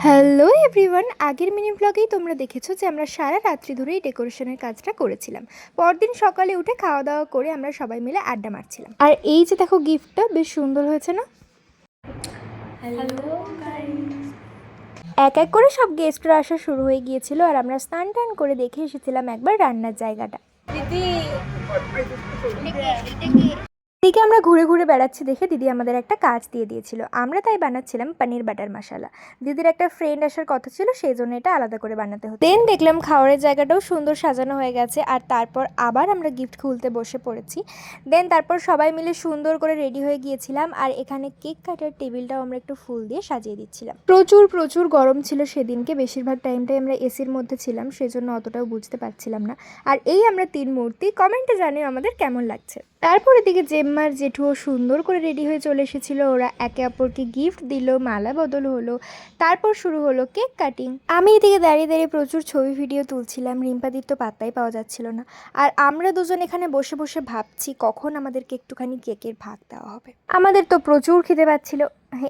Hello everyone, আগের mini ব্লগেই তোমরা দেখেছো যে আমরা সারা রাত্রি ধরে এই ডেকোরেশনের কাজটা করেছিলাম। পরদিন সকালে উঠে খাওয়া দাওয়া করে আমরা সবাই মিলে আড্ডা মারছিলাম। আর এই যে দেখো, গিফটটা বেশ সুন্দর হয়েছে না? হ্যালো গাইস, এক এক করে সব গেস্টরা আসা শুরু হয়ে গিয়েছিল আর আমরা স্নান টান করে দেখে এসেছিলাম একবার রান্নার জায়গাটা। দিদি দিকে আমরা ঘুরে ঘুরে বেড়াচ্ছি দেখে দিদি আমাদের একটা কাজ দিয়ে দিয়েছিল। আমরা তাই বানাচ্ছিলাম পনির বাটার মশালা। দিদির একটা ফ্রেন্ড আসার কথা ছিল, সেই জন্য এটা আলাদা করে বানাতে হতো। দেন দেখলাম খাওয়ারের জায়গাটাও সুন্দর সাজানো হয়ে গেছে, আর তারপর আবার আমরা গিফট খুলতে বসে পড়েছি। দেন তারপর সবাই মিলে সুন্দর করে রেডি হয়ে গিয়েছিলাম, আর এখানে কেক কাটার টেবিলটাও আমরা একটু ফুল দিয়ে সাজিয়ে দিচ্ছিলাম। প্রচুর প্রচুর গরম ছিল সেদিনকে, বেশিরভাগ টাইমটাই আমরা এসির মধ্যে ছিলাম, সেজন্য অতটাও বুঝতে পারছিলাম না। আর এই আমরা 3 মূর্তি, কমেন্টে জানিও আমাদের কেমন লাগছে। তারপর এদিকে জেম্মার জেঠুও সুন্দর করে রেডি হয়ে চলে এসেছিলো। ওরা একে অপরকে গিফট দিল, মালা বদল হলো, তারপর শুরু হলো কেক কাটিং। আমি এদিকে দাঁড়িয়ে দাঁড়িয়ে প্রচুর ছবি ভিডিও তুলছিলাম। রিম্পাদির তো পাত্তাই পাওয়া যাচ্ছিল না। আর আমরা দুজন এখানে বসে বসে ভাবছি কখন আমাদেরকে একটুখানি কেকের ভাগ দেওয়া হবে। আমাদের তো প্রচুর খিদে পাচ্ছিল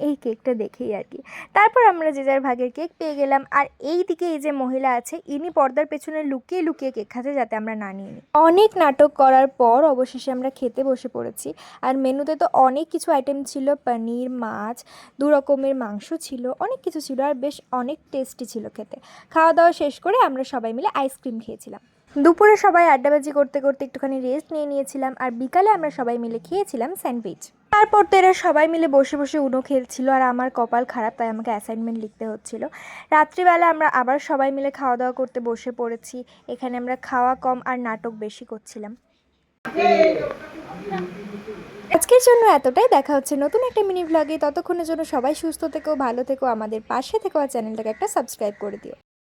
এই কেকটা দেখেই আর কি। তারপর আমরা যে যার ভাগের কেক পেয়ে গেলাম। আর এই দিকে এই যে মহিলা আছে, ইনি পর্দার পেছনে লুকিয়ে লুকিয়ে কেক খাচ্ছে যাতে আমরা না নিয়ে নিই। অনেক নাটক করার পর অবশেষে আমরা খেতে বসে পড়েছি। আর মেনুতে তো অনেক কিছু আইটেম ছিল, পনির, মাছ, 2 রকমের মাংস ছিল, অনেক কিছু ছিল, আর বেশ অনেক টেস্টি ছিল খেতে। খাওয়া দাওয়া শেষ করে আমরা সবাই মিলে আইসক্রিম খেয়েছিলাম। দুপুরে সবাই আড্ডাবাজি করতে করতে একটুখানি রেস্ট নিয়ে নিয়েছিলাম, আর বিকালে আমরা সবাই মিলে খেয়েছিলাম স্যান্ডউইচ। তারপর তো এরা সবাই মিলে বসে বসে উনো খেলছিল, আর আমার কপাল খারাপ, তাই আমাকে অ্যাসাইনমেন্ট লিখতে হচ্ছিল। রাত্রিবেলা আমরা আবার সবাই মিলে খাওয়া দাওয়া করতে বসে পড়েছি। এখানে আমরা খাওয়া কম আর নাটক বেশি করছিলাম। আজকের জন্য এতটাই। দেখা হচ্ছে নতুন একটা মিনি ব্লগে। ততক্ষণের জন্য সবাই সুস্থ থেকো, ভালো থেকো, আমাদের পাশে থেকো, আর চ্যানেলটাকে একটা সাবস্ক্রাইব করে দিও।